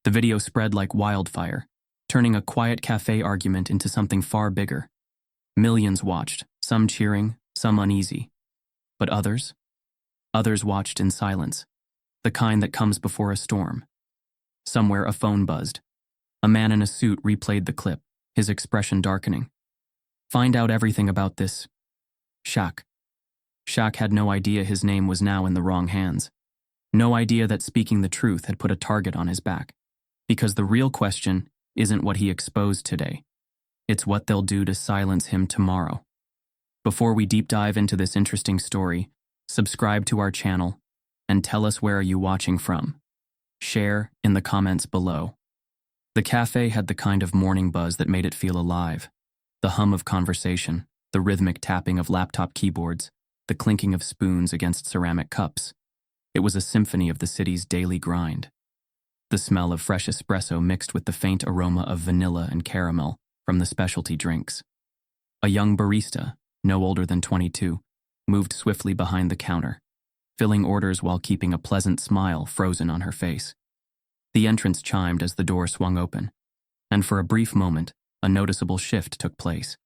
The video spread like wildfire, turning a quiet cafe argument into something far bigger. Millions watched, some cheering, some uneasy. But others? Others watched in silence, the kind that comes before a storm. Somewhere a phone buzzed. A man in a suit replayed the clip, his expression darkening. Find out everything about this. Shaq. Shaq had no idea his name was now in the wrong hands. No idea that speaking the truth had put a target on his back. Because the real question isn't what he exposed today. It's what they'll do to silence him tomorrow. Before we deep dive into this interesting story, subscribe to our channel and tell us where are you watching from. Share in the comments below. The cafe had the kind of morning buzz that made it feel alive. The hum of conversation, the rhythmic tapping of laptop keyboards, the clinking of spoons against ceramic cups. It was a symphony of the city's daily grind. The smell of fresh espresso mixed with the faint aroma of vanilla and caramel from the specialty drinks. A young barista, no older than 22, moved swiftly behind the counter, filling orders while keeping a pleasant smile frozen on her face. The entrance chimed as the door swung open, and for a brief moment, a noticeable shift took place.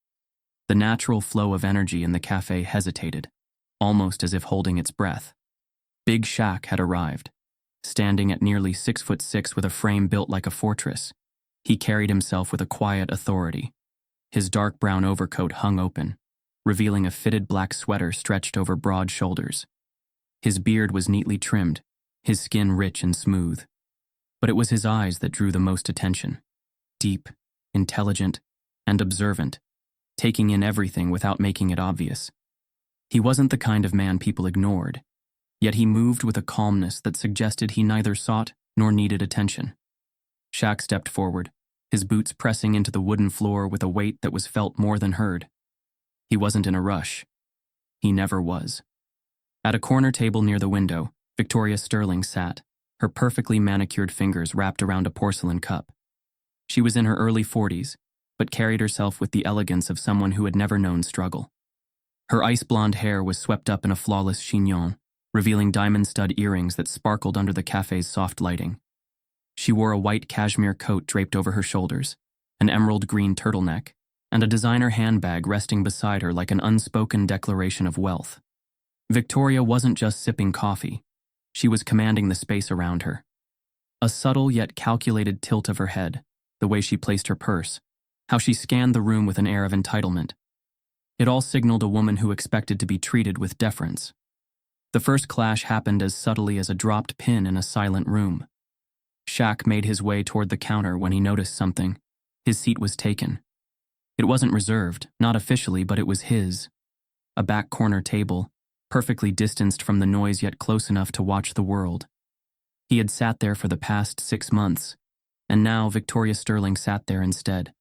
The natural flow of energy in the cafe hesitated, almost as if holding its breath. Big Shaq had arrived. Standing at nearly 6'6" with a frame built like a fortress, he carried himself with a quiet authority. His dark brown overcoat hung open, revealing a fitted black sweater stretched over broad shoulders. His beard was neatly trimmed, his skin rich and smooth. But it was his eyes that drew the most attention. Deep, intelligent, and observant, taking in everything without making it obvious. He wasn't the kind of man people ignored, yet he moved with a calmness that suggested he neither sought nor needed attention. Shaq stepped forward, his boots pressing into the wooden floor with a weight that was felt more than heard. He wasn't in a rush. He never was. At a corner table near the window, Victoria Sterling sat, her perfectly manicured fingers wrapped around a porcelain cup. She was in her early 40s, but carried herself with the elegance of someone who had never known struggle. Her ice-blonde hair was swept up in a flawless chignon, revealing diamond stud earrings that sparkled under the cafe's soft lighting. She wore a white cashmere coat draped over her shoulders, an emerald green turtleneck, and a designer handbag resting beside her like an unspoken declaration of wealth. Victoria wasn't just sipping coffee. She was commanding the space around her. A subtle yet calculated tilt of her head, the way she placed her purse, how she scanned the room with an air of entitlement. It all signaled a woman who expected to be treated with deference. The first clash happened as subtly as a dropped pin in a silent room. Shaq made his way toward the counter when he noticed something. His seat was taken. It wasn't reserved, not officially, but it was his. A back corner table, perfectly distanced from the noise yet close enough to watch the world. He had sat there for the past 6 months, and now Victoria Sterling sat there instead,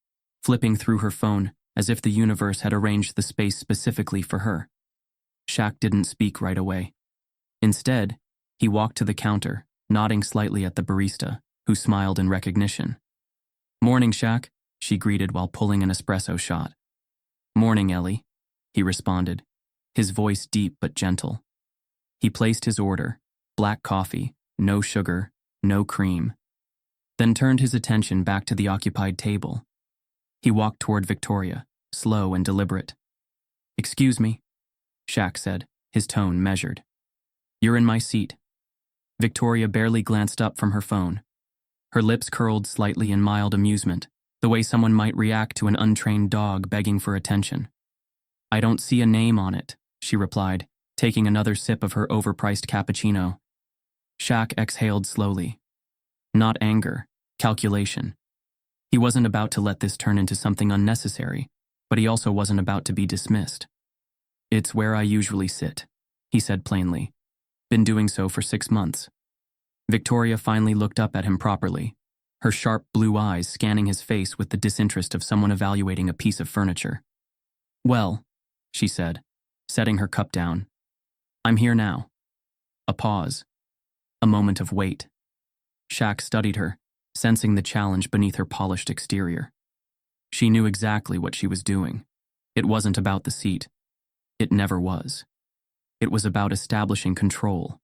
flipping through her phone as if the universe had arranged the space specifically for her. Shaq didn't speak right away. Instead, he walked to the counter, nodding slightly at the barista, who smiled in recognition. "Morning, Shaq," she greeted while pulling an espresso shot. "Morning, Ellie," he responded, his voice deep but gentle. He placed his order, black coffee, no sugar, no cream, then turned his attention back to the occupied table. He walked toward Victoria, slow and deliberate. "Excuse me," Shaq said, his tone measured. "You're in my seat." Victoria barely glanced up from her phone. Her lips curled slightly in mild amusement, the way someone might react to an untrained dog begging for attention. "I don't see a name on it," she replied, taking another sip of her overpriced cappuccino. Shaq exhaled slowly. Not anger, calculation. He wasn't about to let this turn into something unnecessary, but he also wasn't about to be dismissed. "It's where I usually sit," he said plainly. "Been doing so for 6 months." Victoria finally looked up at him properly, her sharp blue eyes scanning his face with the disinterest of someone evaluating a piece of furniture. "Well," she said, setting her cup down, "I'm here now." A pause. A moment of wait. Shaq studied her, sensing the challenge beneath her polished exterior. She knew exactly what she was doing. It wasn't about the seat. It never was. It was about establishing control.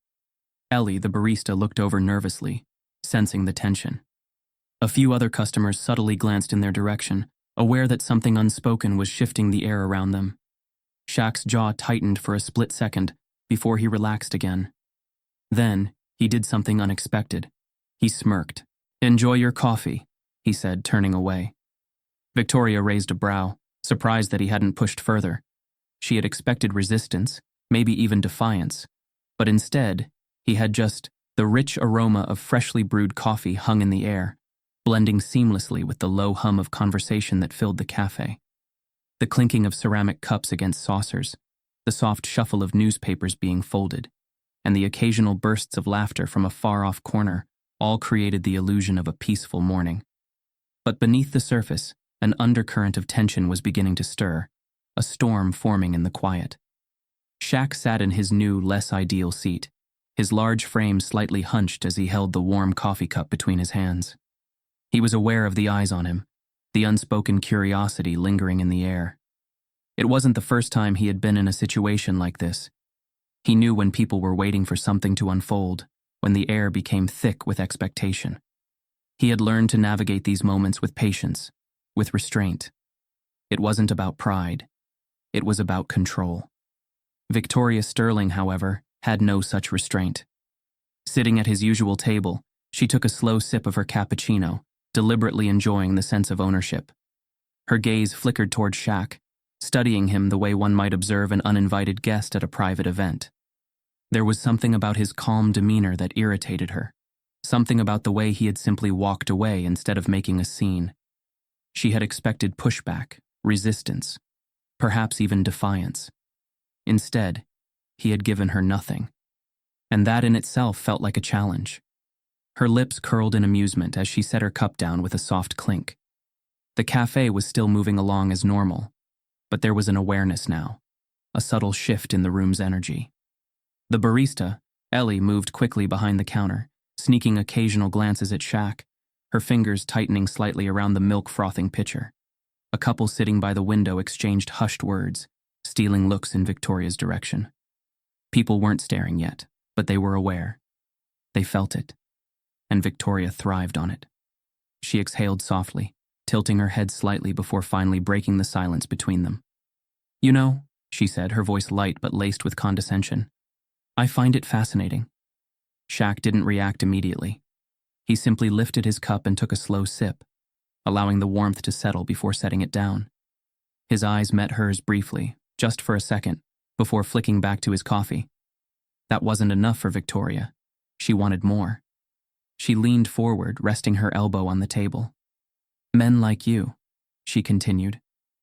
Ellie, the barista, looked over nervously, sensing the tension. A few other customers subtly glanced in their direction, aware that something unspoken was shifting the air around them. Shaq's jaw tightened for a split second before he relaxed again. Then, he did something unexpected. He smirked. "Enjoy your coffee," he said, turning away. Victoria raised a brow, surprised that he hadn't pushed further. She had expected resistance, maybe even defiance, but instead, he had just the rich aroma of freshly brewed coffee hung in the air, blending seamlessly with the low hum of conversation that filled the cafe. The clinking of ceramic cups against saucers, the soft shuffle of newspapers being folded, and the occasional bursts of laughter from a far-off corner all created the illusion of a peaceful morning. But beneath the surface, an undercurrent of tension was beginning to stir, a storm forming in the quiet. Shaq sat in his new, less ideal seat, his large frame slightly hunched as he held the warm coffee cup between his hands. He was aware of the eyes on him, the unspoken curiosity lingering in the air. It wasn't the first time he had been in a situation like this. He knew when people were waiting for something to unfold, when the air became thick with expectation. He had learned to navigate these moments with patience, with restraint. It wasn't about pride. It was about control. Victoria Sterling, however, had no such restraint. Sitting at his usual table, she took a slow sip of her cappuccino, deliberately enjoying the sense of ownership. Her gaze flickered toward Shaq, studying him the way one might observe an uninvited guest at a private event. There was something about his calm demeanor that irritated her, something about the way he had simply walked away instead of making a scene. She had expected pushback, resistance, perhaps even defiance. Instead, he had given her nothing, and that in itself felt like a challenge. Her lips curled in amusement as she set her cup down with a soft clink. The cafe was still moving along as normal, but there was an awareness now, a subtle shift in the room's energy. The barista, Ellie, moved quickly behind the counter, sneaking occasional glances at Shaq, her fingers tightening slightly around the milk-frothing pitcher. A couple sitting by the window exchanged hushed words, stealing looks in Victoria's direction. People weren't staring yet, but they were aware. They felt it. And Victoria thrived on it. She exhaled softly, tilting her head slightly before finally breaking the silence between them. "You know," she said, her voice light but laced with condescension, "I find it fascinating." Shaq didn't react immediately. He simply lifted his cup and took a slow sip, allowing the warmth to settle before setting it down. His eyes met hers briefly, just for a second, before flicking back to his coffee. That wasn't enough for Victoria. She wanted more. She leaned forward, resting her elbow on the table. "Men like you," she continued,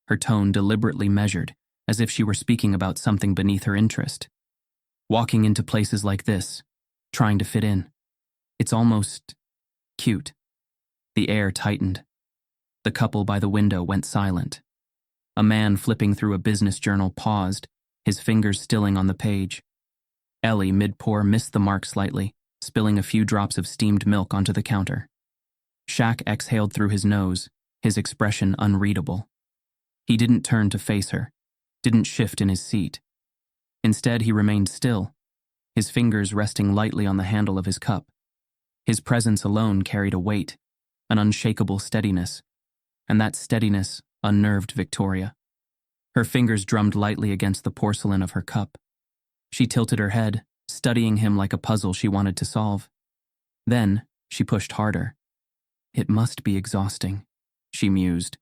her tone deliberately measured, as if she were speaking about something beneath her interest. "Walking into places like this, trying to fit in. It's almost cute." The air tightened. The couple by the window went silent. A man flipping through a business journal paused, his fingers stilling on the page. Ellie, mid-pour, missed the mark slightly, spilling a few drops of steamed milk onto the counter. Shaq exhaled through his nose, his expression unreadable. He didn't turn to face her, didn't shift in his seat. Instead, he remained still, his fingers resting lightly on the handle of his cup. His presence alone carried a weight, an unshakable steadiness, and that steadiness unnerved Victoria. Her fingers drummed lightly against the porcelain of her cup. She tilted her head, studying him like a puzzle she wanted to solve. Then, she pushed harder. "It must be exhausting," she mused,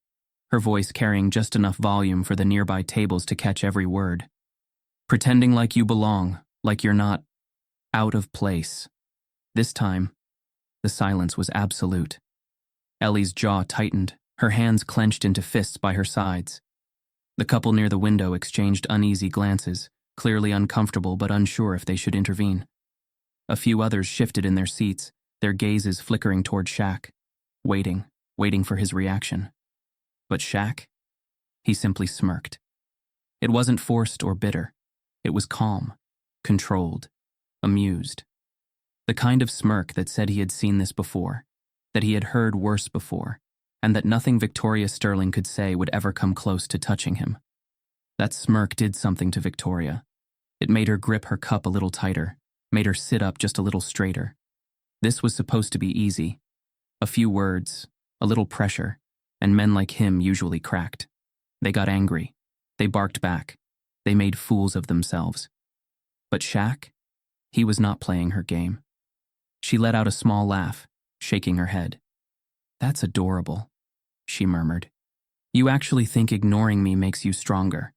her voice carrying just enough volume for the nearby tables to catch every word. "Pretending like you belong, like you're not out of place." This time, the silence was absolute. Ellie's jaw tightened, her hands clenched into fists by her sides. The couple near the window exchanged uneasy glances, clearly uncomfortable but unsure if they should intervene. A few others shifted in their seats, their gazes flickering toward Shaq, waiting for his reaction. But Shaq? He simply smirked. It wasn't forced or bitter. It was calm, controlled, amused. The kind of smirk that said he had seen this before, that he had heard worse before, and that nothing Victoria Sterling could say would ever come close to touching him. That smirk did something to Victoria. It made her grip her cup a little tighter, made her sit up just a little straighter. This was supposed to be easy, A few words, a little pressure, and men like him usually cracked. They got angry. They barked back. They made fools of themselves. But Shaq, he was not playing her game. She let out a small laugh, shaking her head. "That's adorable," she murmured. "You actually think ignoring me makes you stronger."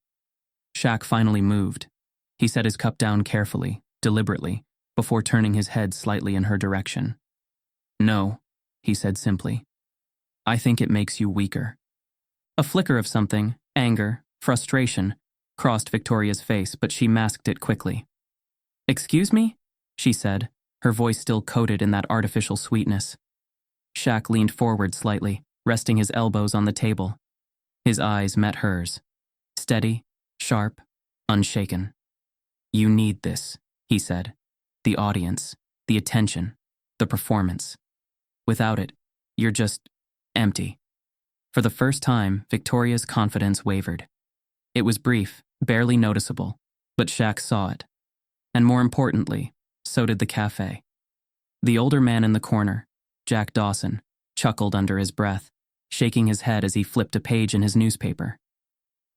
Shaq finally moved. He set his cup down carefully, deliberately, before turning his head slightly in her direction. "No," he said simply. "I think it makes you weaker." A flicker of something, anger, frustration, crossed Victoria's face, but she masked it quickly. "Excuse me?" she said, her voice still coated in that artificial sweetness. Shaq leaned forward slightly, resting his elbows on the table. His eyes met hers. Steady, sharp, unshaken. "You need this," he said. "The audience, the attention, the performance. Without it, you're just empty." For the first time, Victoria's confidence wavered. It was brief, barely noticeable, but Shaq saw it. And more importantly, so did the cafe. The older man in the corner, Jack Dawson, chuckled under his breath, shaking his head as he flipped a page in his newspaper.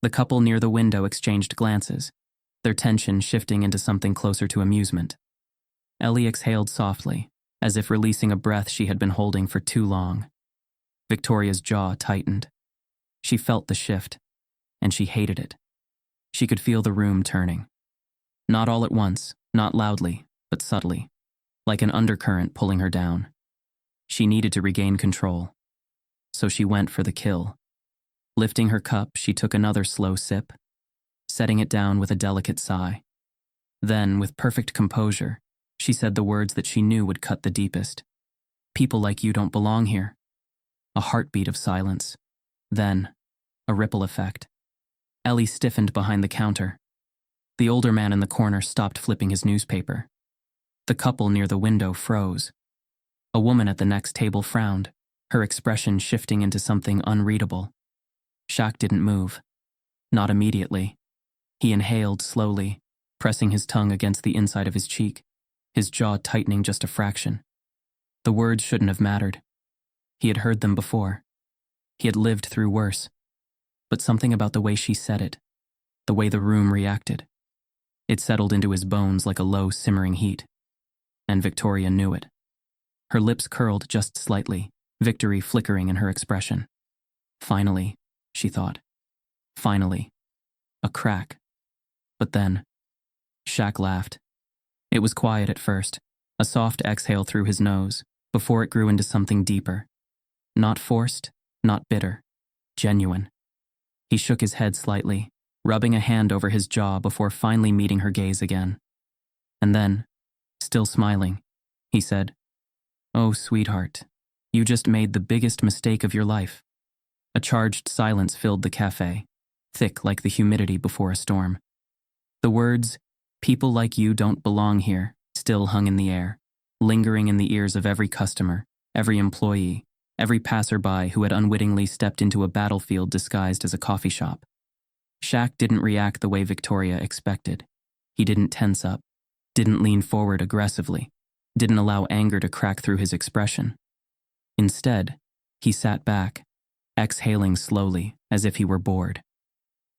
The couple near the window exchanged glances, their tension shifting into something closer to amusement. Ellie exhaled softly, as if releasing a breath she had been holding for too long. Victoria's jaw tightened. She felt the shift, and she hated it. She could feel the room turning. Not all at once, not loudly, but subtly, like an undercurrent pulling her down. She needed to regain control. So she went for the kill. Lifting her cup, she took another slow sip, setting it down with a delicate sigh. Then, with perfect composure, she said the words that she knew would cut the deepest. "People like you don't belong here." A heartbeat of silence. Then, a ripple effect. Ellie stiffened behind the counter. The older man in the corner stopped flipping his newspaper. The couple near the window froze. A woman at the next table frowned, her expression shifting into something unreadable. Shaq didn't move. Not immediately. He inhaled slowly, pressing his tongue against the inside of his cheek, his jaw tightening just a fraction. The words shouldn't have mattered. He had heard them before. He had lived through worse. But something about the way she said it, the way the room reacted, it settled into his bones like a low, simmering heat. And Victoria knew it. Her lips curled just slightly, victory flickering in her expression. Finally, she thought. Finally. A crack. But then, Shaq laughed. It was quiet at first, a soft exhale through his nose, before it grew into something deeper. Not forced, not bitter. Genuine. He shook his head slightly, rubbing a hand over his jaw before finally meeting her gaze again. And then, still smiling, he said, "Oh, sweetheart, you just made the biggest mistake of your life." A charged silence filled the cafe, thick like the humidity before a storm. The words, "People like you don't belong here," still hung in the air, lingering in the ears of every customer, every employee, every passerby who had unwittingly stepped into a battlefield disguised as a coffee shop. Shaq didn't react the way Victoria expected. He didn't tense up, didn't lean forward aggressively, didn't allow anger to crack through his expression. Instead, he sat back, exhaling slowly as if he were bored.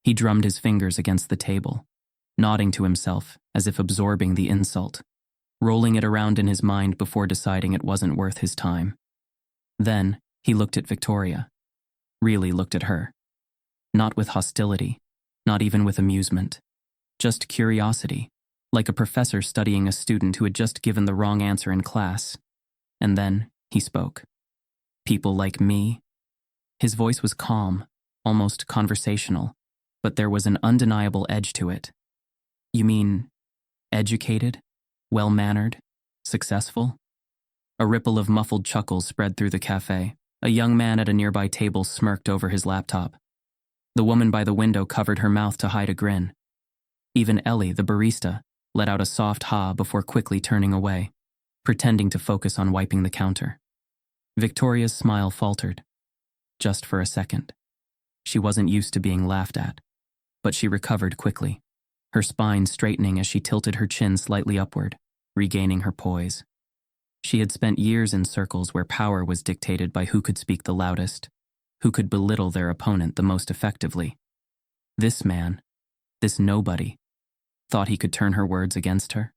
He drummed his fingers against the table, nodding to himself as if absorbing the insult, rolling it around in his mind before deciding it wasn't worth his time. Then, he looked at Victoria. Really looked at her. Not with hostility, not even with amusement. Just curiosity, like a professor studying a student who had just given the wrong answer in class. And then, he spoke. "People like me?" His voice was calm, almost conversational, but there was an undeniable edge to it. "You mean, educated, well-mannered, successful?" A ripple of muffled chuckles spread through the cafe. A young man at a nearby table smirked over his laptop. The woman by the window covered her mouth to hide a grin. Even Ellie, the barista, let out a soft ha before quickly turning away, pretending to focus on wiping the counter. Victoria's smile faltered. Just for a second. She wasn't used to being laughed at, but she recovered quickly, her spine straightening as she tilted her chin slightly upward, regaining her poise. She had spent years in circles where power was dictated by who could speak the loudest, who could belittle their opponent the most effectively. This man, this nobody, thought he could turn her words against her.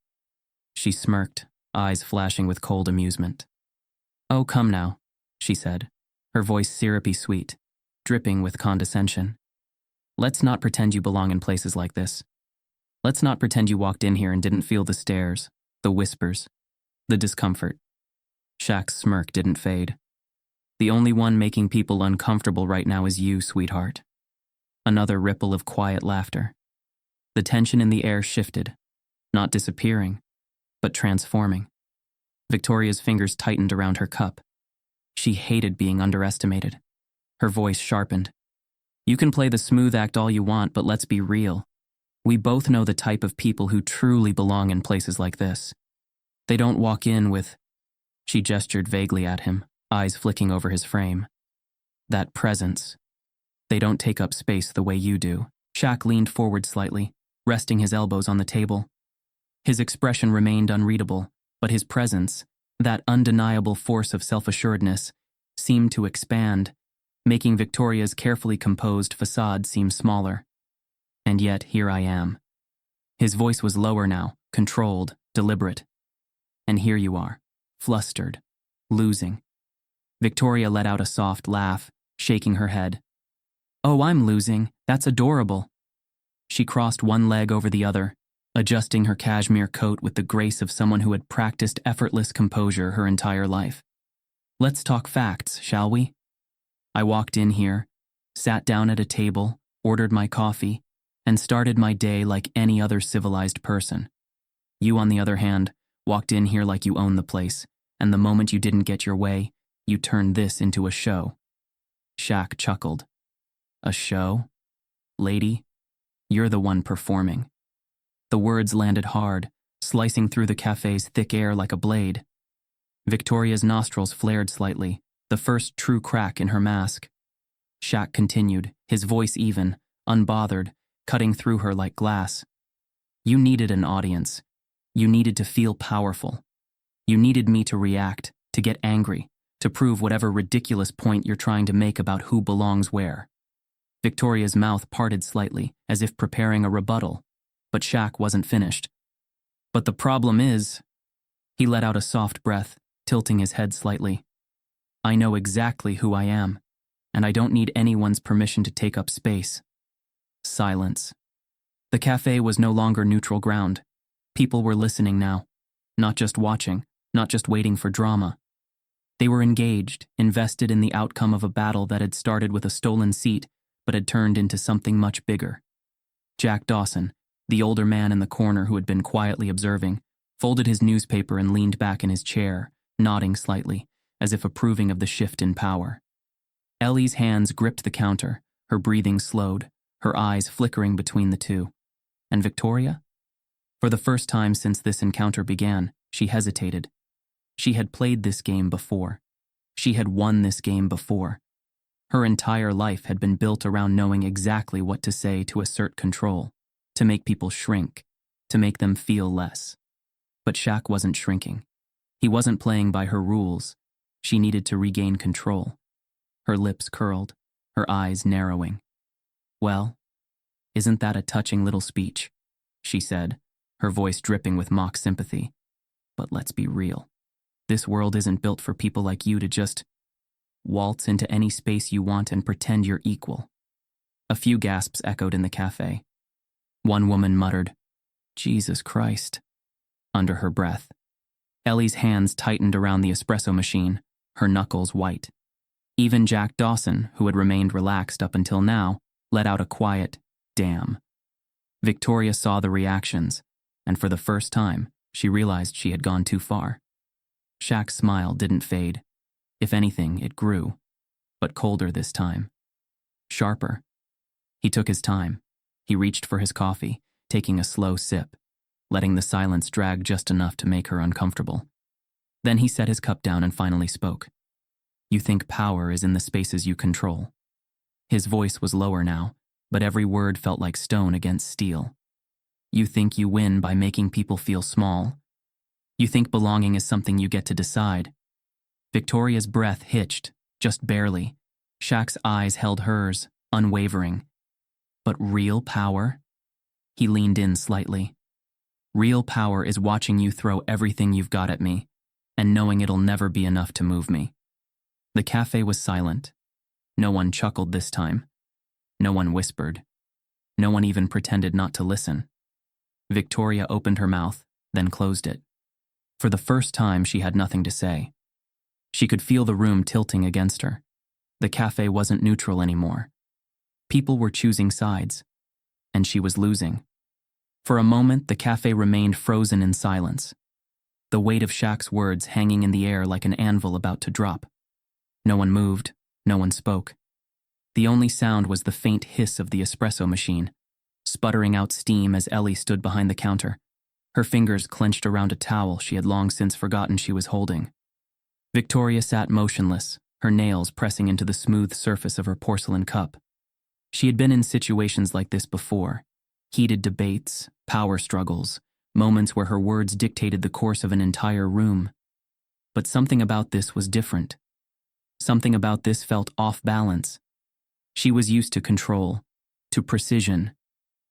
She smirked, eyes flashing with cold amusement. "Oh, come now," she said, her voice syrupy sweet, dripping with condescension. "Let's not pretend you belong in places like this. Let's not pretend you walked in here and didn't feel the stares, the whispers, the discomfort." Shaq's smirk didn't fade. "The only one making people uncomfortable right now is you, sweetheart." Another ripple of quiet laughter. The tension in the air shifted, not disappearing, but transforming. Victoria's fingers tightened around her cup. She hated being underestimated. Her voice sharpened. "You can play the smooth act all you want, but let's be real. We both know the type of people who truly belong in places like this. They don't walk in with..." She gestured vaguely at him, eyes flicking over his frame. "That presence. They don't take up space the way you do." Shaq leaned forward slightly, resting his elbows on the table. His expression remained unreadable, but his presence, that undeniable force of self-assuredness, seemed to expand, making Victoria's carefully composed facade seem smaller. "And yet, here I am." His voice was lower now, controlled, deliberate. "And here you are, flustered, losing." Victoria let out a soft laugh, shaking her head. "Oh, I'm losing. That's adorable." She crossed one leg over the other, adjusting her cashmere coat with the grace of someone who had practiced effortless composure her entire life. "Let's talk facts, shall we? I walked in here, sat down at a table, ordered my coffee, and started my day like any other civilized person. You, on the other hand, walked in here like you own the place, and the moment you didn't get your way, you turned this into a show." Shaq chuckled. "A show? Lady, you're the one performing." The words landed hard, slicing through the cafe's thick air like a blade. Victoria's nostrils flared slightly, the first true crack in her mask. Shaq continued, his voice even, unbothered, cutting through her like glass. "You needed an audience. You needed to feel powerful. You needed me to react, to get angry, to prove whatever ridiculous point you're trying to make about who belongs where." Victoria's mouth parted slightly, as if preparing a rebuttal, but Shaq wasn't finished. "But the problem is..." He let out a soft breath, tilting his head slightly. "I know exactly who I am, and I don't need anyone's permission to take up space." Silence. The cafe was no longer neutral ground. People were listening now, not just watching, not just waiting for drama. They were engaged, invested in the outcome of a battle that had started with a stolen seat, but had turned into something much bigger. Jack Dawson, the older man in the corner who had been quietly observing, folded his newspaper and leaned back in his chair, nodding slightly, as if approving of the shift in power. Ellie's hands gripped the counter, her breathing slowed, her eyes flickering between the two. And Victoria? For the first time since this encounter began, she hesitated. She had played this game before. She had won this game before. Her entire life had been built around knowing exactly what to say to assert control, to make people shrink, to make them feel less. But Shaq wasn't shrinking. He wasn't playing by her rules. She needed to regain control. Her lips curled, her eyes narrowing. "Well, isn't that a touching little speech?" she said, her voice dripping with mock sympathy. "But let's be real. This world isn't built for people like you to just waltz into any space you want and pretend you're equal." A few gasps echoed in the cafe. One woman muttered, "Jesus Christ," under her breath. Ellie's hands tightened around the espresso machine, her knuckles white. Even Jack Dawson, who had remained relaxed up until now, let out a quiet, "Damn." Victoria saw the reactions, and for the first time, she realized she had gone too far. Shaq's smile didn't fade. If anything, it grew, but colder this time. Sharper. He took his time. He reached for his coffee, taking a slow sip, letting the silence drag just enough to make her uncomfortable. Then he set his cup down and finally spoke. "You think power is in the spaces you control." His voice was lower now, but every word felt like stone against steel. "You think you win by making people feel small. You think belonging is something you get to decide. Victoria's breath hitched, just barely. Shaq's eyes held hers, unwavering. But real power? He leaned in slightly. Real power is watching you throw everything you've got at me, and knowing it'll never be enough to move me. The cafe was silent. No one chuckled this time. No one whispered. No one even pretended not to listen. Victoria opened her mouth, then closed it. For the first time, she had nothing to say. She could feel the room tilting against her. The cafe wasn't neutral anymore. People were choosing sides, and she was losing. For a moment, the cafe remained frozen in silence, the weight of Shaq's words hanging in the air like an anvil about to drop. No one moved, no one spoke. The only sound was the faint hiss of the espresso machine, sputtering out steam as Ellie stood behind the counter, her fingers clenched around a towel she had long since forgotten she was holding. Victoria sat motionless, her nails pressing into the smooth surface of her porcelain cup. She had been in situations like this before. Heated debates, power struggles, moments where her words dictated the course of an entire room. But something about this was different. Something about this felt off balance. She was used to control, to precision,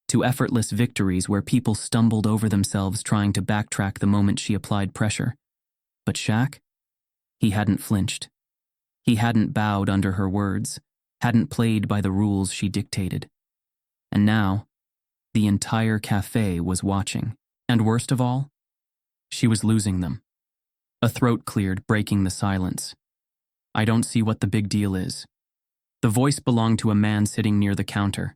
to effortless victories where people stumbled over themselves trying to backtrack the moment she applied pressure. But Shaq? He hadn't flinched. He hadn't bowed under her words, hadn't played by the rules she dictated. And now, the entire cafe was watching. And worst of all, she was losing them. A throat cleared, breaking the silence. I don't see what the big deal is. The voice belonged to a man sitting near the counter,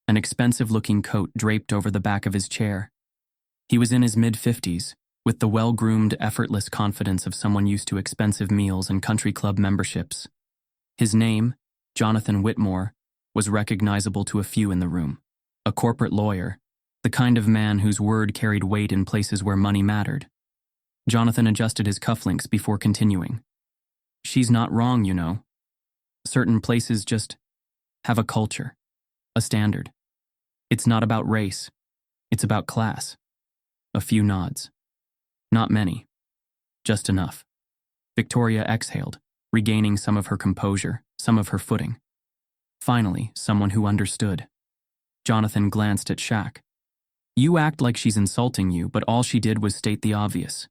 an expensive-looking coat draped over the back of his chair. He was in his mid-50s, with the well-groomed, effortless confidence of someone used to expensive meals and country club memberships. His name, Jonathan Whitmore, was recognizable to a few in the room. A corporate lawyer, the kind of man whose word carried weight in places where money mattered. Jonathan adjusted his cufflinks before continuing. She's not wrong, you know. Certain places just have a culture, a standard. It's not about race. It's about class. A few nods. Not many. Just enough. Victoria exhaled, regaining some of her composure, some of her footing. Finally, someone who understood. Jonathan glanced at Shaq. You act like she's insulting you, but all she did was state the obvious.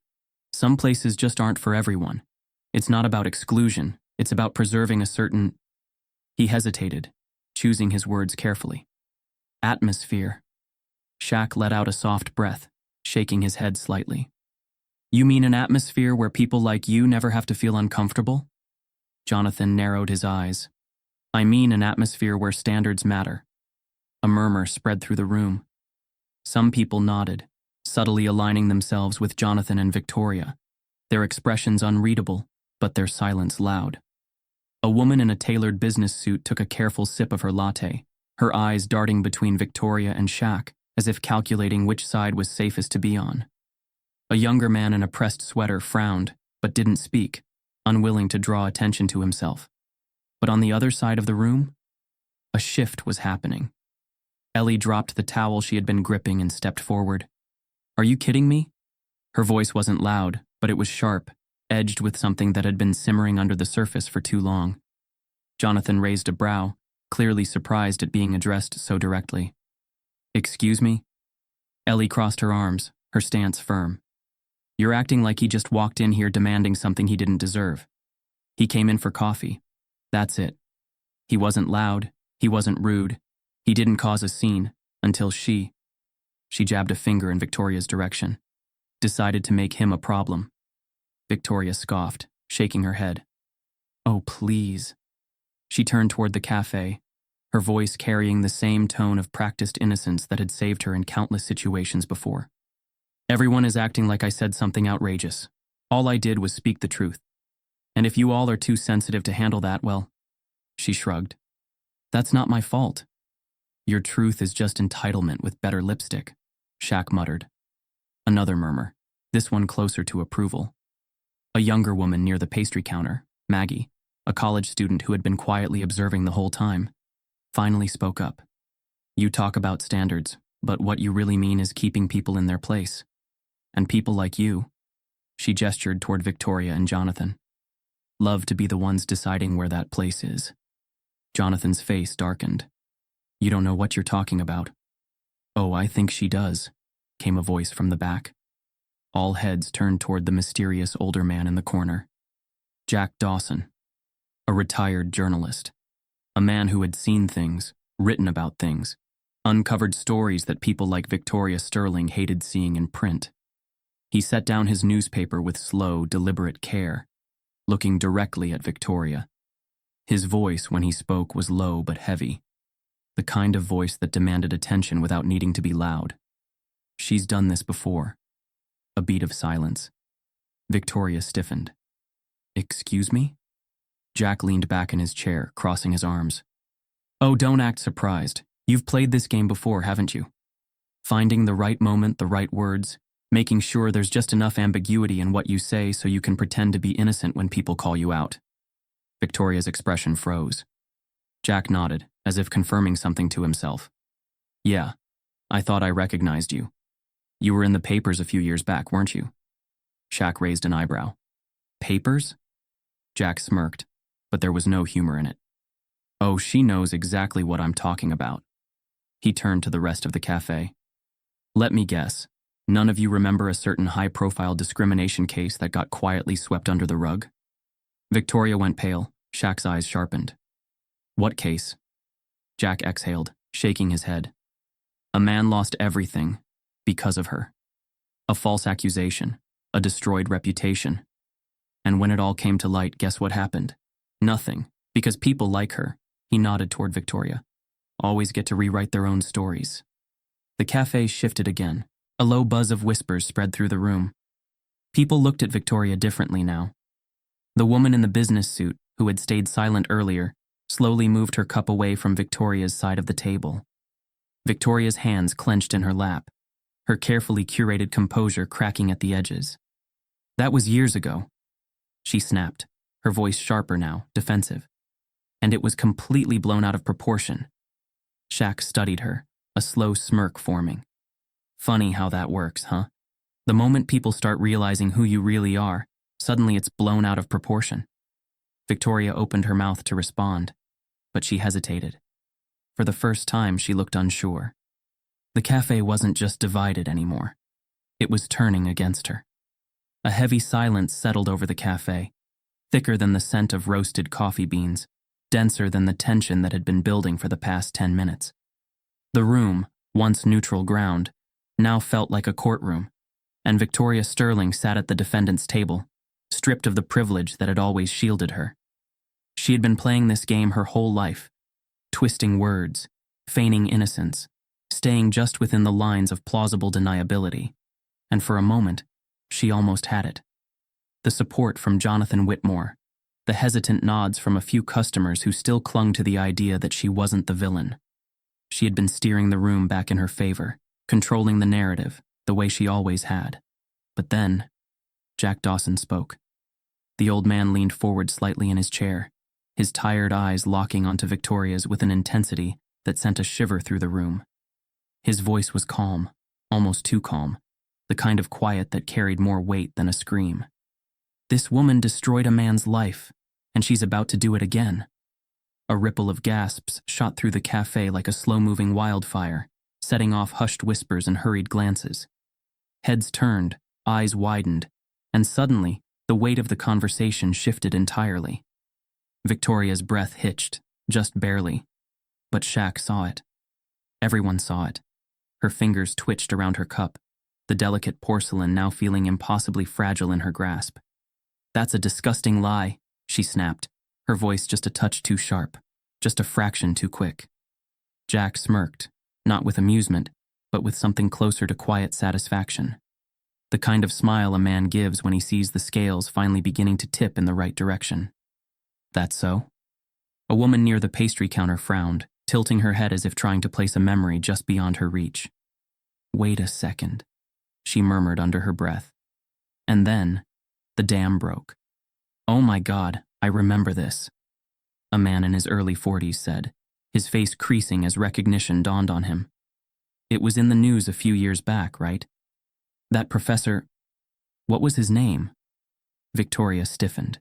Some places just aren't for everyone. It's not about exclusion. It's about preserving a certain... He hesitated, choosing his words carefully. Atmosphere. Shaq let out a soft breath, shaking his head slightly. You mean an atmosphere where people like you never have to feel uncomfortable? Jonathan narrowed his eyes. I mean an atmosphere where standards matter. A murmur spread through the room. Some people nodded, subtly aligning themselves with Jonathan and Victoria, their expressions unreadable, but their silence loud. A woman in a tailored business suit took a careful sip of her latte, her eyes darting between Victoria and Shaq, as if calculating which side was safest to be on. A younger man in a pressed sweater frowned, but didn't speak, unwilling to draw attention to himself. But on the other side of the room, a shift was happening. Ellie dropped the towel she had been gripping and stepped forward. Are you kidding me? Her voice wasn't loud, but it was sharp, edged with something that had been simmering under the surface for too long. Jonathan raised a brow, clearly surprised at being addressed so directly. Excuse me? Ellie crossed her arms, her stance firm. You're acting like he just walked in here demanding something he didn't deserve. He came in for coffee. That's it. He wasn't loud, he wasn't rude, he didn't cause a scene, until she jabbed a finger in Victoria's direction, decided to make him a problem. Victoria scoffed, shaking her head. Oh, please. She turned toward the cafe, her voice carrying the same tone of practiced innocence that had saved her in countless situations before. Everyone is acting like I said something outrageous. All I did was speak the truth. And if you all are too sensitive to handle that, well, she shrugged. That's not my fault. Your truth is just entitlement with better lipstick, Shaq muttered. Another murmur, this one closer to approval. A younger woman near the pastry counter, Maggie, a college student who had been quietly observing the whole time, finally spoke up. You talk about standards, but what you really mean is keeping people in their place. And people like you, She gestured toward Victoria and Jonathan. Love to be the ones deciding where that place is. Jonathan's face darkened. You don't know what you're talking about. Oh, I think she does, came a voice from the back. All heads turned toward the mysterious older man in the corner. Jack Dawson, a retired journalist. A man who had seen things, written about things, uncovered stories that people like Victoria Sterling hated seeing in print. He set down his newspaper with slow, deliberate care, looking directly at Victoria. His voice, when he spoke, was low but heavy, the kind of voice that demanded attention without needing to be loud. She's done this before. A beat of silence. Victoria stiffened. Excuse me? Jack leaned back in his chair, crossing his arms. Oh, don't act surprised. You've played this game before, haven't you? Finding the right moment, the right words, making sure there's just enough ambiguity in what you say so you can pretend to be innocent when people call you out. Victoria's expression froze. Jack nodded, as if confirming something to himself. Yeah, I thought I recognized you. You were in the papers a few years back, weren't you? Shaq raised an eyebrow. Papers? Jack smirked, but there was no humor in it. Oh, she knows exactly what I'm talking about. He turned to the rest of the cafe. Let me guess. None of you remember a certain high-profile discrimination case that got quietly swept under the rug? Victoria went pale. Shaq's eyes sharpened. What case? Jack exhaled, shaking his head. A man lost everything because of her. A false accusation, a destroyed reputation. And when it all came to light, guess what happened? Nothing, because people like her. He nodded toward Victoria. Always get to rewrite their own stories. The cafe shifted again. A low buzz of whispers spread through the room. People looked at Victoria differently now. The woman in the business suit, who had stayed silent earlier, slowly moved her cup away from Victoria's side of the table. Victoria's hands clenched in her lap, her carefully curated composure cracking at the edges. That was years ago. She snapped, her voice sharper now, defensive. And it was completely blown out of proportion. Shaq studied her, a slow smirk forming. Funny how that works, huh? The moment people start realizing who you really are, suddenly it's blown out of proportion. Victoria opened her mouth to respond, but she hesitated. For the first time, she looked unsure. The cafe wasn't just divided anymore. It was turning against her. A heavy silence settled over the cafe, thicker than the scent of roasted coffee beans, denser than the tension that had been building for the past 10 minutes. The room, once neutral ground, now felt like a courtroom, and Victoria Sterling sat at the defendant's table, stripped of the privilege that had always shielded her. She had been playing this game her whole life, twisting words, feigning innocence, staying just within the lines of plausible deniability, and for a moment, she almost had it. The support from Jonathan Whitmore, the hesitant nods from a few customers who still clung to the idea that she wasn't the villain. She had been steering the room back in her favor, controlling the narrative, the way she always had. But then, Jack Dawson spoke. The old man leaned forward slightly in his chair, his tired eyes locking onto Victoria's with an intensity that sent a shiver through the room. His voice was calm, almost too calm, the kind of quiet that carried more weight than a scream. This woman destroyed a man's life, and she's about to do it again. A ripple of gasps shot through the cafe like a slow-moving wildfire, setting off hushed whispers and hurried glances. Heads turned, eyes widened, and suddenly, the weight of the conversation shifted entirely. Victoria's breath hitched, just barely, but Shaq saw it. Everyone saw it. Her fingers twitched around her cup, the delicate porcelain now feeling impossibly fragile in her grasp. That's a disgusting lie, she snapped, her voice just a touch too sharp, just a fraction too quick. Jack smirked, not with amusement, but with something closer to quiet satisfaction. The kind of smile a man gives when he sees the scales finally beginning to tip in the right direction. That's so? A woman near the pastry counter frowned, tilting her head as if trying to place a memory just beyond her reach. Wait a second, she murmured under her breath. And then, the dam broke. Oh my God, I remember this, a man in his early 40s said, his face creasing as recognition dawned on him. It was in the news a few years back, right? That professor... What was his name? Victoria stiffened.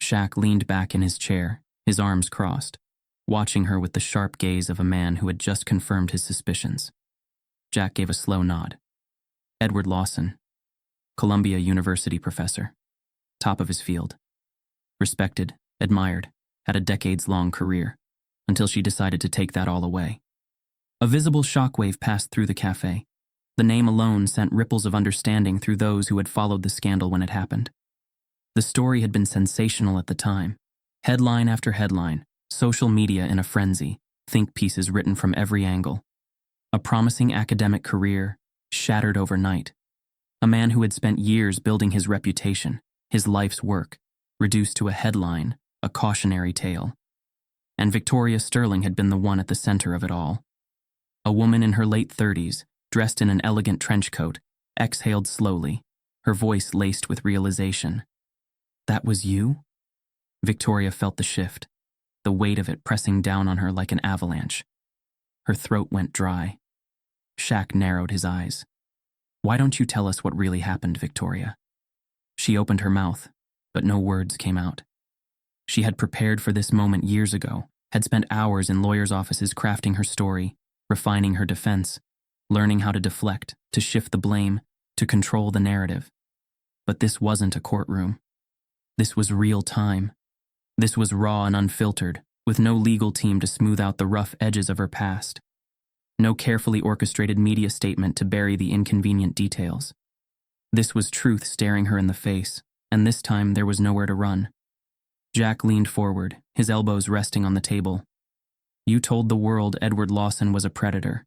Shaq leaned back in his chair, his arms crossed, watching her with the sharp gaze of a man who had just confirmed his suspicions. Jack gave a slow nod. Edward Lawson, Columbia University professor, top of his field. Respected, admired, had a decades-long career, until she decided to take that all away. A visible shockwave passed through the cafe. The name alone sent ripples of understanding through those who had followed the scandal when it happened. The story had been sensational at the time. Headline after headline, social media in a frenzy, think pieces written from every angle. A promising academic career, shattered overnight. A man who had spent years building his reputation, his life's work, reduced to a headline, a cautionary tale. And Victoria Sterling had been the one at the center of it all. A woman in her late 30s, dressed in an elegant trench coat, exhaled slowly, her voice laced with realization. That was you? Victoria felt the shift, the weight of it pressing down on her like an avalanche. Her throat went dry. Shaq narrowed his eyes. Why don't you tell us what really happened, Victoria? She opened her mouth, but no words came out. She had prepared for this moment years ago, had spent hours in lawyers' offices crafting her story, refining her defense, learning how to deflect, to shift the blame, to control the narrative. But this wasn't a courtroom. This was real time. This was raw and unfiltered, with no legal team to smooth out the rough edges of her past. No carefully orchestrated media statement to bury the inconvenient details. This was truth staring her in the face, and this time there was nowhere to run. Jack leaned forward, his elbows resting on the table. You told the world Edward Lawson was a predator,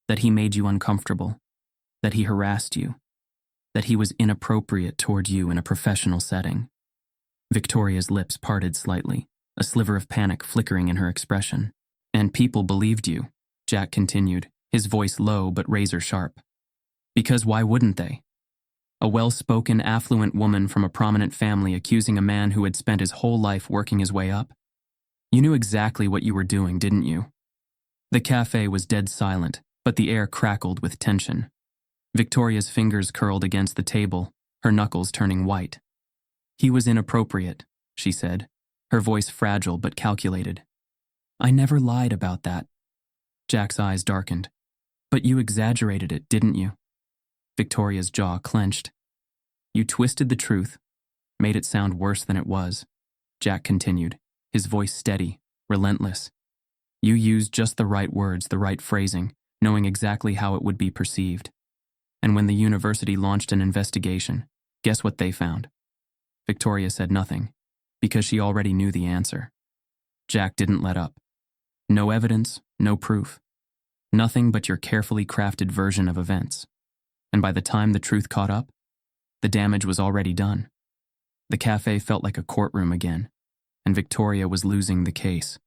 that he made you uncomfortable, that he harassed you, that he was inappropriate toward you in a professional setting. Victoria's lips parted slightly, a sliver of panic flickering in her expression. And people believed you, Jack continued, his voice low but razor-sharp. Because why wouldn't they? A well-spoken, affluent woman from a prominent family accusing a man who had spent his whole life working his way up? You knew exactly what you were doing, didn't you? The cafe was dead silent, but the air crackled with tension. Victoria's fingers curled against the table, her knuckles turning white. He was inappropriate, she said, her voice fragile but calculated. I never lied about that. Jack's eyes darkened. But you exaggerated it, didn't you? Victoria's jaw clenched. You twisted the truth, made it sound worse than it was. Jack continued, his voice steady, relentless. You used just the right words, the right phrasing, knowing exactly how it would be perceived. And when the university launched an investigation, guess what they found? Victoria said nothing, because she already knew the answer. Jack didn't let up. No evidence, no proof. Nothing but your carefully crafted version of events. And by the time the truth caught up, the damage was already done. The cafe felt like a courtroom again, and Victoria was losing the case.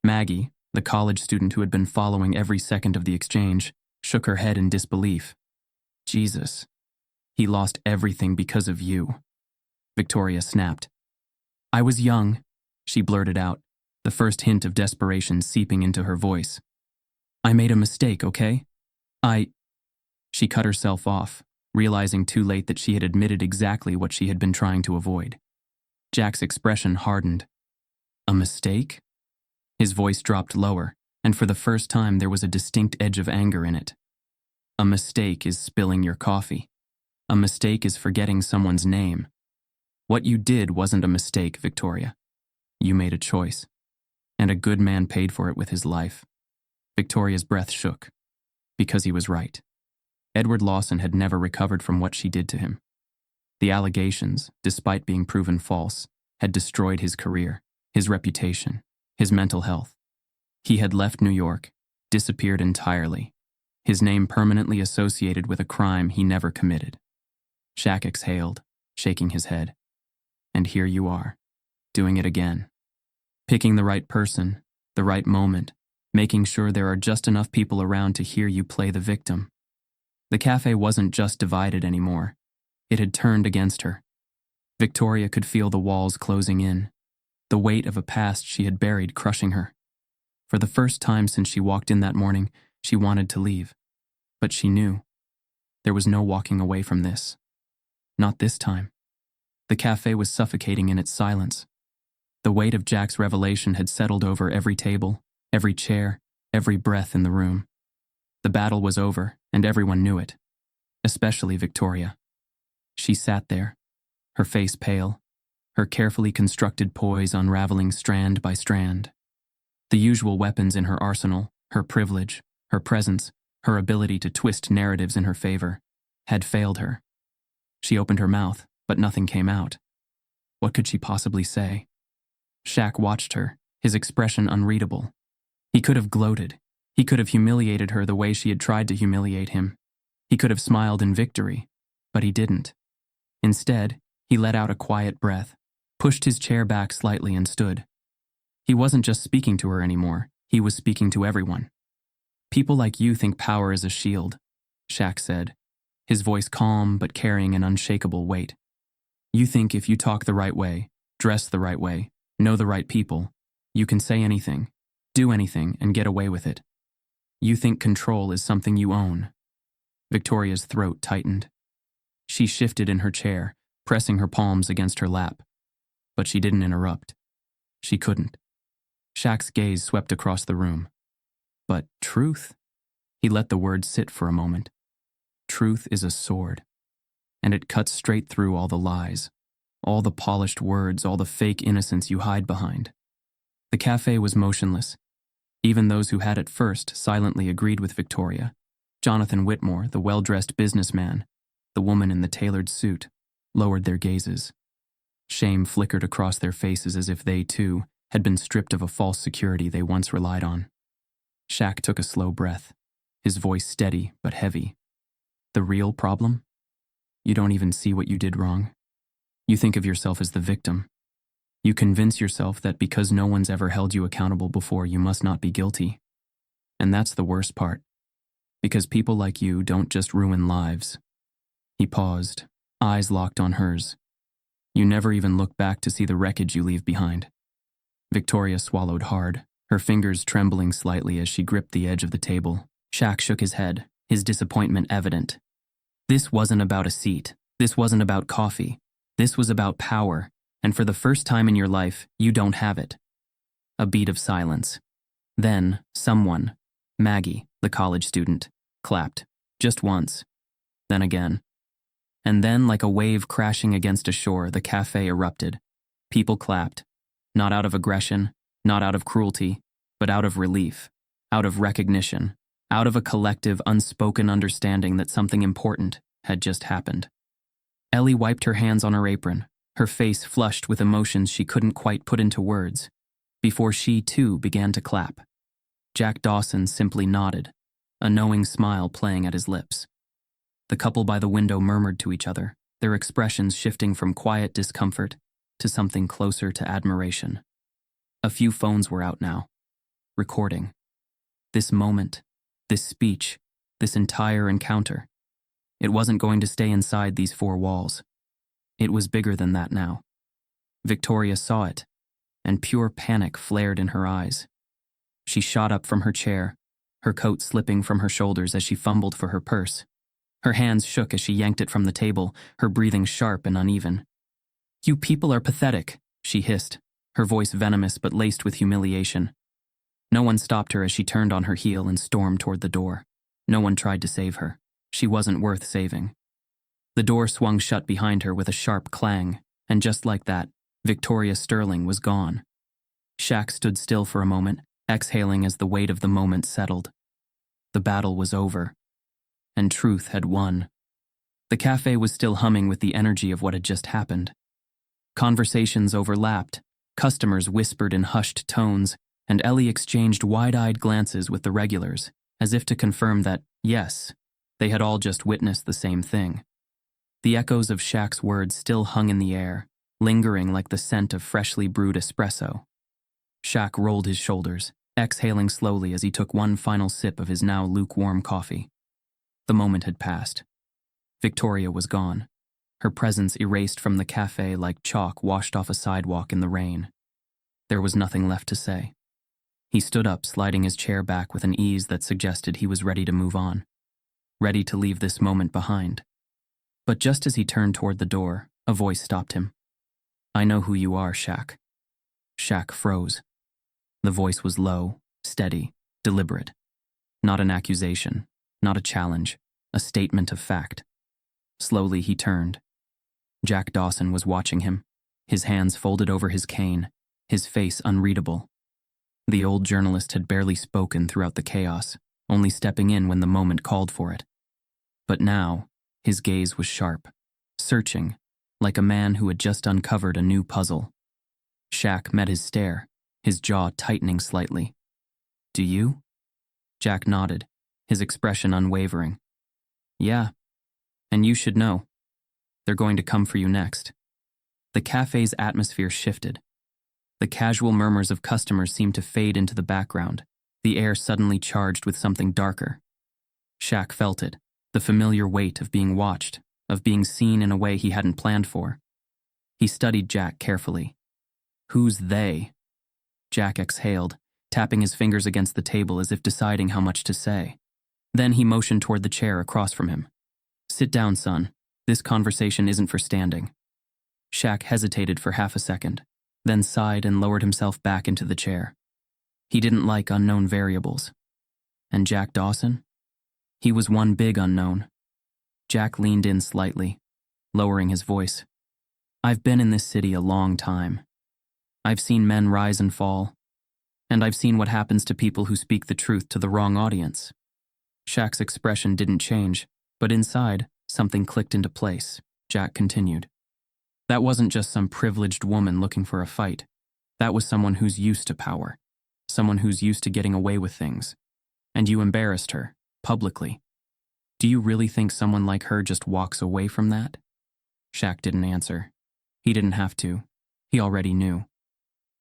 Maggie, the college student who had been following every second of the exchange, shook her head in disbelief. Jesus, he lost everything because of you. Victoria snapped. I was young, she blurted out, the first hint of desperation seeping into her voice. I made a mistake, okay? She cut herself off, realizing too late that she had admitted exactly what she had been trying to avoid. Jack's expression hardened. A mistake? His voice dropped lower, and for the first time there was a distinct edge of anger in it. A mistake is spilling your coffee. A mistake is forgetting someone's name. What you did wasn't a mistake, Victoria. You made a choice. And a good man paid for it with his life. Victoria's breath shook. Because he was right. Edward Lawson had never recovered from what she did to him. The allegations, despite being proven false, had destroyed his career, his reputation, his mental health. He had left New York, disappeared entirely, his name permanently associated with a crime he never committed. Shaq exhaled, shaking his head. And here you are, doing it again. Picking the right person, the right moment, making sure there are just enough people around to hear you play the victim. The cafe wasn't just divided anymore. It had turned against her. Victoria could feel the walls closing in, the weight of a past she had buried crushing her. For the first time since she walked in that morning, she wanted to leave. But she knew. There was no walking away from this. Not this time. The cafe was suffocating in its silence. The weight of Jack's revelation had settled over every table, every chair, every breath in the room. The battle was over, and everyone knew it, especially Victoria. She sat there, her face pale, her carefully constructed poise unraveling strand by strand. The usual weapons in her arsenal, her privilege, her presence, her ability to twist narratives in her favor, had failed her. She opened her mouth, but nothing came out. What could she possibly say? Shaq watched her, his expression unreadable. He could have gloated. He could have humiliated her the way she had tried to humiliate him. He could have smiled in victory, but he didn't. Instead, he let out a quiet breath, pushed his chair back slightly and stood. He wasn't just speaking to her anymore, he was speaking to everyone. People like you think power is a shield, Shaq said, his voice calm but carrying an unshakable weight. You think if you talk the right way, dress the right way, know the right people, you can say anything, do anything, and get away with it. You think control is something you own. Victoria's throat tightened. She shifted in her chair, pressing her palms against her lap. But she didn't interrupt. She couldn't. Shaq's gaze swept across the room. But truth? He let the word sit for a moment. Truth is a sword, and it cuts straight through all the lies, all the polished words, all the fake innocence you hide behind. The cafe was motionless. Even those who had at first silently agreed with Victoria. Jonathan Whitmore, the well-dressed businessman, the woman in the tailored suit, lowered their gazes. Shame flickered across their faces as if they, too, had been stripped of a false security they once relied on. Shaq took a slow breath, his voice steady but heavy. The real problem? You don't even see what you did wrong. You think of yourself as the victim. You convince yourself that because no one's ever held you accountable before, you must not be guilty. And that's the worst part. Because people like you don't just ruin lives. He paused, eyes locked on hers. You never even look back to see the wreckage you leave behind. Victoria swallowed hard, her fingers trembling slightly as she gripped the edge of the table. Shaq shook his head, his disappointment evident. This wasn't about a seat. This wasn't about coffee. This was about power, and for the first time in your life, you don't have it. A beat of silence. Then, someone, Maggie, the college student, clapped, just once, then again. And then, like a wave crashing against a shore, the cafe erupted. People clapped, not out of aggression, not out of cruelty, but out of relief, out of recognition, out of a collective, unspoken understanding that something important had just happened. Ellie wiped her hands on her apron, her face flushed with emotions she couldn't quite put into words, before she, too, began to clap. Jack Dawson simply nodded, a knowing smile playing at his lips. The couple by the window murmured to each other, their expressions shifting from quiet discomfort to something closer to admiration. A few phones were out now, recording. This moment, this speech, this entire encounter. It wasn't going to stay inside these four walls. It was bigger than that now. Victoria saw it, and pure panic flared in her eyes. She shot up from her chair, her coat slipping from her shoulders as she fumbled for her purse. Her hands shook as she yanked it from the table, her breathing sharp and uneven. "You people are pathetic," she hissed, her voice venomous but laced with humiliation. No one stopped her as she turned on her heel and stormed toward the door. No one tried to save her. She wasn't worth saving. The door swung shut behind her with a sharp clang, and just like that, Victoria Sterling was gone. Shaq stood still for a moment, exhaling as the weight of the moment settled. The battle was over, and truth had won. The cafe was still humming with the energy of what had just happened. Conversations overlapped, customers whispered in hushed tones, and Ellie exchanged wide-eyed glances with the regulars, as if to confirm that, yes, they had all just witnessed the same thing. The echoes of Shaq's words still hung in the air, lingering like the scent of freshly brewed espresso. Shaq rolled his shoulders, exhaling slowly as he took one final sip of his now lukewarm coffee. The moment had passed. Victoria was gone, her presence erased from the cafe like chalk washed off a sidewalk in the rain. There was nothing left to say. He stood up, sliding his chair back with an ease that suggested he was ready to move on, ready to leave this moment behind. But just as he turned toward the door, a voice stopped him. "I know who you are, Shaq." Shaq froze. The voice was low, steady, deliberate. Not an accusation, not a challenge, a statement of fact. Slowly he turned. Jack Dawson was watching him, his hands folded over his cane, his face unreadable. The old journalist had barely spoken throughout the chaos, only stepping in when the moment called for it. But now, his gaze was sharp, searching, like a man who had just uncovered a new puzzle. Shaq met his stare, his jaw tightening slightly. "Do you?" Jack nodded, his expression unwavering. "Yeah, and you should know. They're going to come for you next." The cafe's atmosphere shifted. The casual murmurs of customers seemed to fade into the background, the air suddenly charged with something darker. Shaq felt it, the familiar weight of being watched, of being seen in a way he hadn't planned for. He studied Jack carefully. "Who's they?" Jack exhaled, tapping his fingers against the table as if deciding how much to say. Then he motioned toward the chair across from him. "Sit down, son. This conversation isn't for standing." Shaq hesitated for half a second, then sighed and lowered himself back into the chair. He didn't like unknown variables. And Jack Dawson? He was one big unknown. Jack leaned in slightly, lowering his voice. "I've been in this city a long time. I've seen men rise and fall, and I've seen what happens to people who speak the truth to the wrong audience." Shaq's expression didn't change, but inside, something clicked into place. Jack continued. "That wasn't just some privileged woman looking for a fight. That was someone who's used to power, someone who's used to getting away with things. And you embarrassed her, publicly. Do you really think someone like her just walks away from that?" Shaq didn't answer. He didn't have to. He already knew.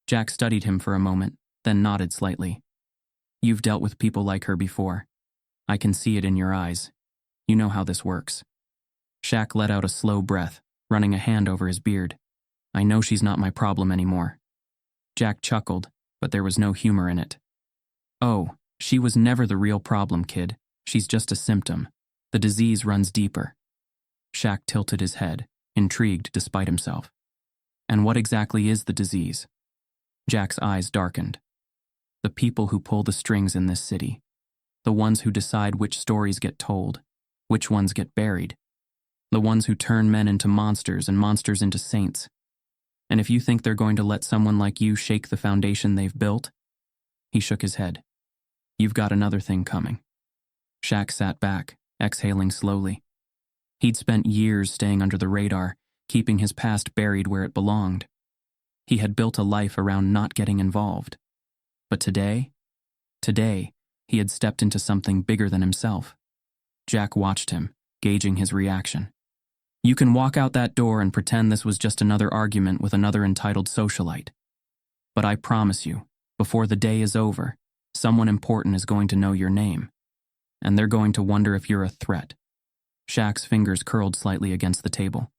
Jack studied him for a moment, then nodded slightly. "You've dealt with people like her before. I can see it in your eyes. You know how this works." Shaq let out a slow breath, running a hand over his beard. "I know she's not my problem anymore." Jack chuckled, but there was no humor in it. "Oh, she was never the real problem, kid. She's just a symptom. The disease runs deeper." Shaq tilted his head, intrigued despite himself. "And what exactly is the disease?" Jack's eyes darkened. "The people who pull the strings in this city. The ones who decide which stories get told, which ones get buried. The ones who turn men into monsters and monsters into saints. And if you think they're going to let someone like you shake the foundation they've built..." He shook his head. "You've got another thing coming." Shaq sat back, exhaling slowly. He'd spent years staying under the radar, keeping his past buried where it belonged. He had built a life around not getting involved. But today, he had stepped into something bigger than himself. Jack watched him, gauging his reaction. "You can walk out that door and pretend this was just another argument with another entitled socialite. But I promise you, before the day is over, someone important is going to know your name. And they're going to wonder if you're a threat." Shaq's fingers curled slightly against the table.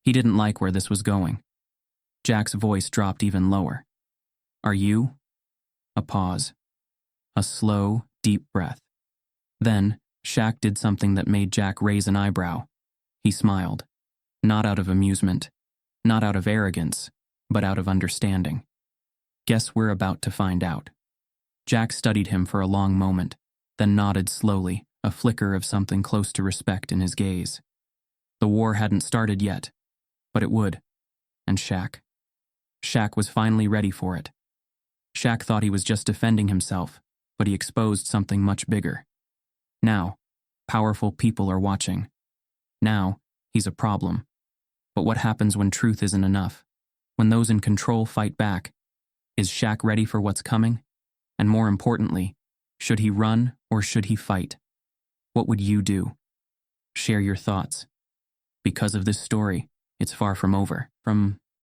He didn't like where this was going. Jack's voice dropped even lower. "Are you?" A pause. A slow, deep breath. Then, Shaq did something that made Jack raise an eyebrow. He smiled. Not out of amusement, not out of arrogance, but out of understanding. "Guess we're about to find out." Jack studied him for a long moment, then nodded slowly, a flicker of something close to respect in his gaze. The war hadn't started yet, but it would. And Shaq was finally ready for it. Shaq thought he was just defending himself, but he exposed something much bigger. Now, powerful people are watching. Now, he's a problem. But what happens when truth isn't enough? When those in control fight back? Is Shaq ready for what's coming? And more importantly, should he run or should he fight? What would you do? Share your thoughts. Because of this story, it's far from over. From